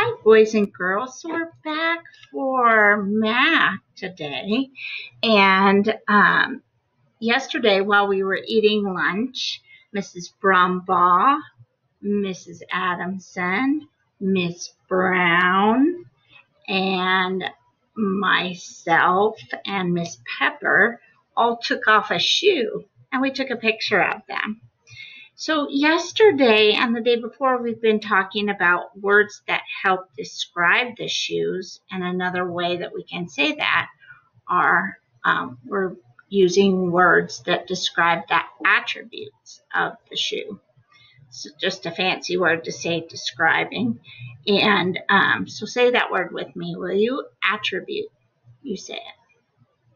Hi, boys and girls. So we're back for math today. And yesterday, while we were eating lunch, Mrs. Brumbaugh, Mrs. Adamson, Miss Brown, and myself and Miss Pepper all took off a shoe, and we took a picture of them. So yesterday and the day before, we've been talking about words that help describe the shoes, and another way that we can say that are we're using words that describe the attributes of the shoe. So just a fancy word to say describing. And so say that word with me, will you? Attribute. You say it.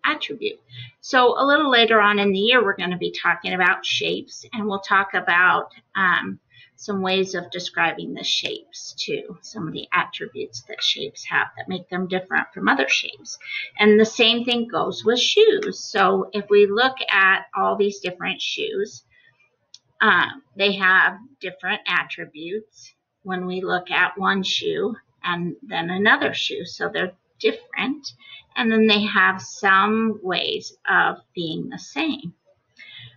Attribute. So a little later on in the year, we're going to be talking about shapes, and we'll talk about some ways of describing the shapes too, some of the attributes that shapes have that make them different from other shapes. And the same thing goes with shoes. So if we look at all these different shoes, they have different attributes when we look at one shoe and then another shoe. So they're different, and then they have some ways of being the same.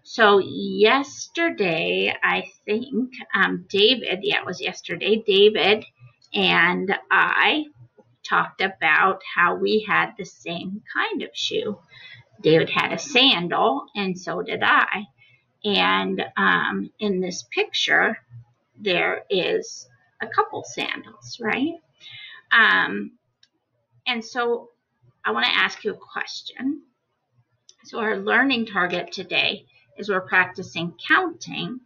So yesterday, I think David, it was yesterday, David and I talked about how we had the same kind of shoe. David had a sandal, and so did I. And in this picture, there is a couple sandals, right? And so I want to ask you a question. So our learning target today is we're practicing counting,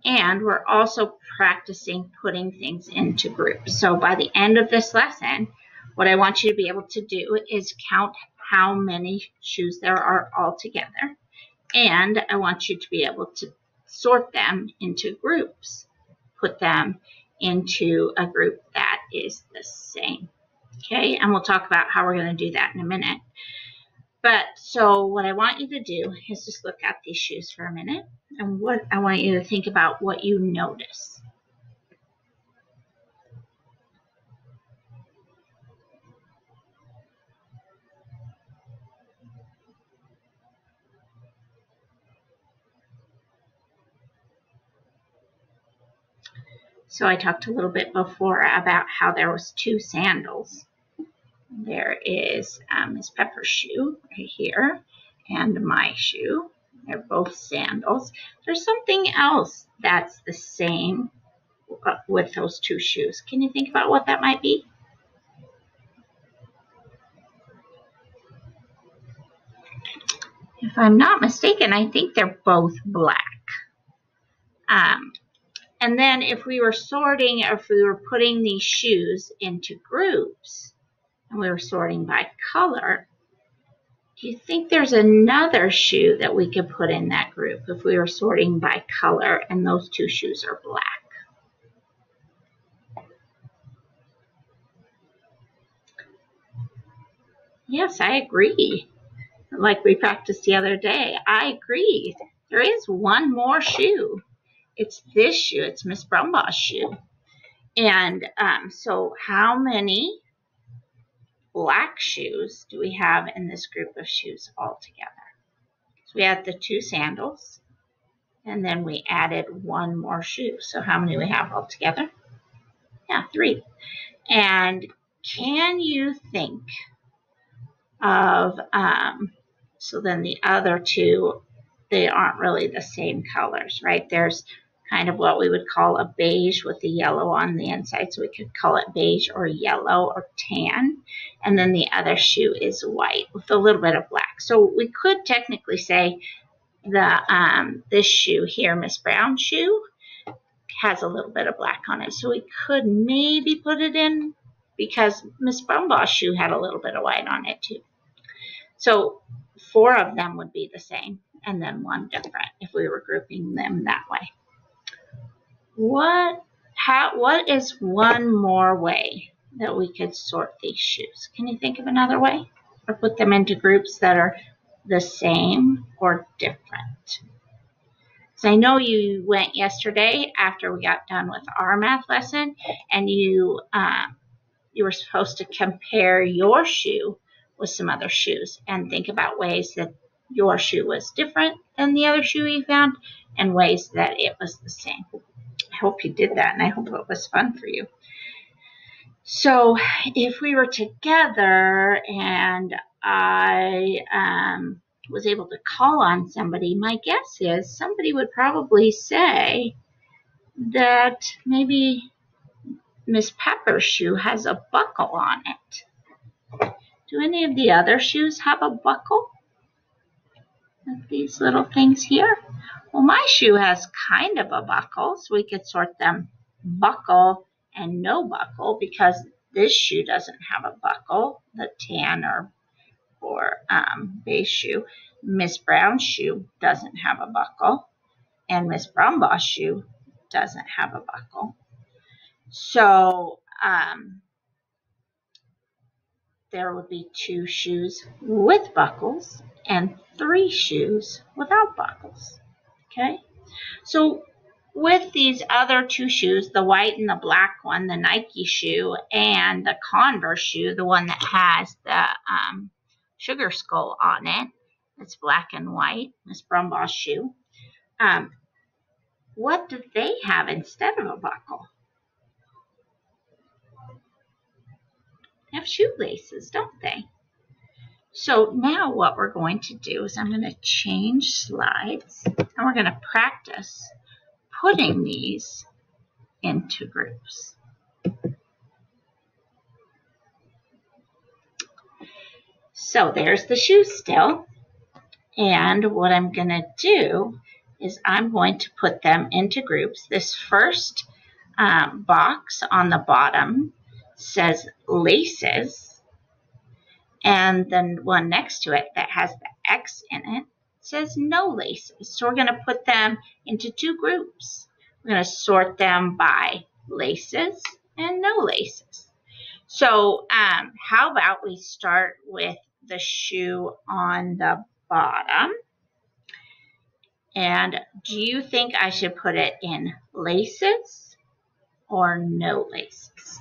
and we're also practicing putting things into groups. So by the end of this lesson, what I want you to be able to do is count how many shoes there are all together. And I want you to be able to sort them into groups, put them into a group that is the same. Okay, and we'll talk about how we're going to do that in a minute. But so what I want you to do is just look at these shoes for a minute, and what I want you to think about what you notice. So I talked a little bit before about how there was two sandals. There is Miss Pepper's shoe right here and my shoe. They're both sandals. There's something else that's the same with those two shoes. Can you think about what that might be? If I'm not mistaken, I think they're both black. And then if we were sorting, or if we were putting these shoes into groups, and we were sorting by color, do you think there's another shoe that we could put in that group if we were sorting by color and those two shoes are black? Yes, I agree. Like we practiced the other day, I agree. There is one more shoe. It's this shoe. It's Miss Brumbaugh's shoe. And so how many black shoes do we have in this group of shoes all together? So we had the two sandals, and then we added one more shoe. So how many do we have all together? Yeah, 3. And can you think of, so then the other two, they aren't really the same colors, right? There's kind of what we would call a beige with the yellow on the inside. So we could call it beige or yellow or tan. And then the other shoe is white with a little bit of black. So we could technically say this shoe here, Miss Brown's shoe, has a little bit of black on it. So we could maybe put it in because Miss Brumbaugh's shoe had a little bit of white on it too. So 4 of them would be the same, and then 1 different if we were grouping them that way. What is one more way that we could sort these shoes? Can you think of another way? Or put them into groups that are the same or different? So I know you went yesterday after we got done with our math lesson, and you were supposed to compare your shoe with some other shoes and think about ways that your shoe was different than the other shoe you found and ways that it was the same. I hope you did that, and I hope it was fun for you. So if we were together and I was able to call on somebody, my guess is somebody would probably say that maybe Miss Pepper's shoe has a buckle on it. Do any of the other shoes have a buckle? Like these little things here? Well, my shoe has kind of a buckle, so we could sort them buckle and no buckle, because this shoe doesn't have a buckle, the tan or beige shoe. Miss Brown's shoe doesn't have a buckle, and Miss Brombaugh's shoe doesn't have a buckle. So there would be 2 shoes with buckles and 3 shoes without buckles. Okay, so with these other 2 shoes, the white and the black one, the Nike shoe, and the Converse shoe, the one that has the sugar skull on it, it's black and white, Miss Brumbaugh's shoe, what do they have instead of a buckle? They have shoelaces, don't they? So now what we're going to do is I'm going to change slides, and we're going to practice putting these into groups. So there's the shoe still, and what I'm going to do is I'm going to put them into groups. This first box on the bottom says laces, and the one next to it that has the X in it says no laces. So we're going to put them into 2 groups. We're going to sort them by laces and no laces. So how about we start with the shoe on the bottom? And do you think I should put it in laces or no laces?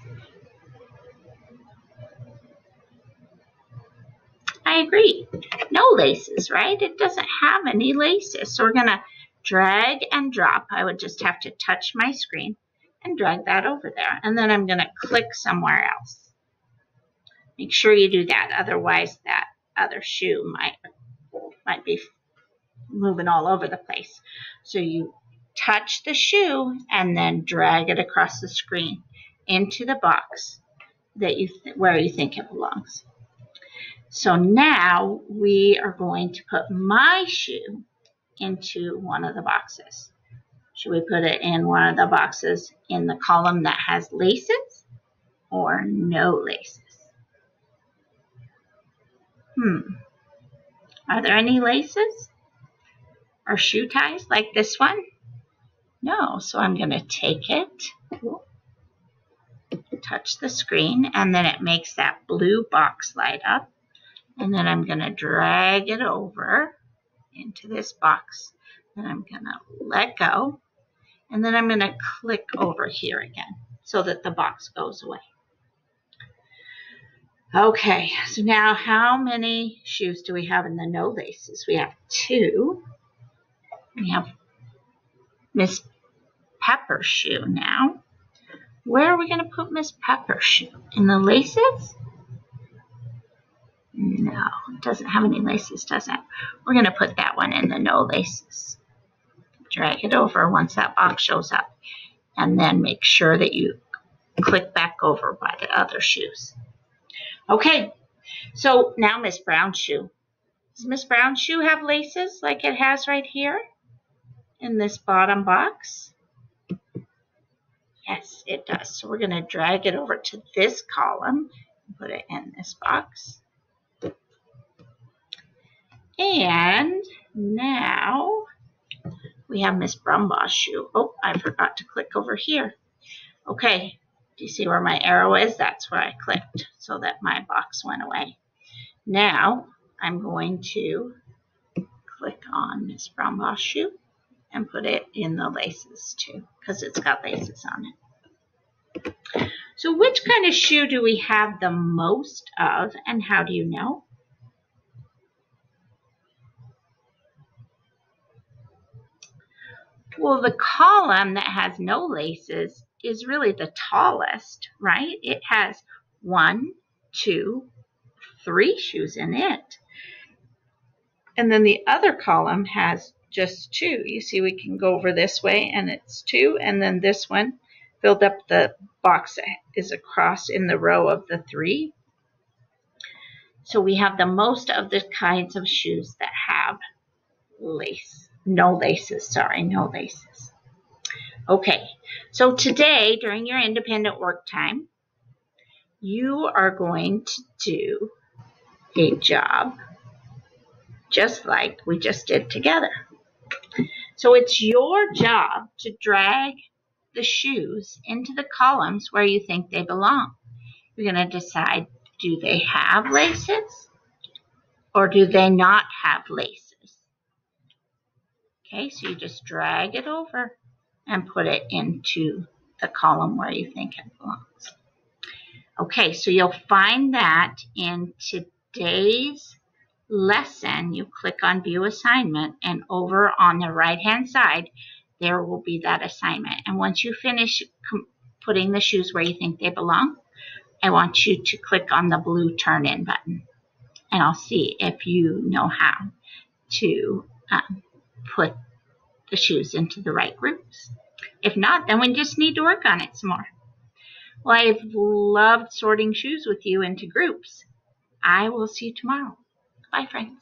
I agree. No laces, right? It doesn't have any laces. So we're going to drag and drop. I would just have to touch my screen and drag that over there. And then I'm going to click somewhere else. Make sure you do that. Otherwise, that other shoe might be moving all over the place. So you touch the shoe and then drag it across the screen into the box that where you think it belongs. So now we are going to put my shoe into one of the boxes. Should we put it in one of the boxes in the column that has laces or no laces? Are there any laces or shoe ties like this one? No, so I'm going to take it, touch the screen, and then it makes that blue box light up. And then I'm going to drag it over into this box. Then I'm going to let go. And then I'm going to click over here again so that the box goes away. Okay, so now how many shoes do we have in the no laces? We have 2. We have Miss Pepper's shoe now. Where are we going to put Miss Pepper's shoe? In the laces? No, it doesn't have any laces, does it? We're going to put that one in the no laces. Drag it over once that box shows up. And then make sure that you click back over by the other shoes. Okay, so now Miss Brown's shoe. Does Miss Brown's shoe have laces like it has right here in this bottom box? Yes, it does. So we're going to drag it over to this column and put it in this box. And now we have Miss Brumbaugh's shoe. Oh, I forgot to click over here. Okay, do you see where my arrow is? That's where I clicked so that my box went away. Now I'm going to click on Miss Brumbaugh's shoe and put it in the laces too, because it's got laces on it. So which kind of shoe do we have the most of, and how do you know? Well, the column that has no laces is really the tallest, right? It has 1, 2, 3 shoes in it. And then the other column has just 2. You see, we can go over this way and it's 2, and then this one filled up the box that is across in the row of the 3. So we have the most of the kinds of shoes that have no laces. Okay, so today during your independent work time, you are going to do a job just like we just did together. So it's your job to drag the shoes into the columns where you think they belong. You're going to decide, do they have laces or do they not have laces? Okay, so you just drag it over and put it into the column where you think it belongs. Okay, so you'll find that in today's lesson. You click on View Assignment, and over on the right-hand side, there will be that assignment. And once you finish putting the shoes where you think they belong, I want you to click on the blue Turn In button, and I'll see if you know how to put the shoes into the right groups. If not, then we just need to work on it some more. Well, I've loved sorting shoes with you into groups. I will see you tomorrow. Bye, friends.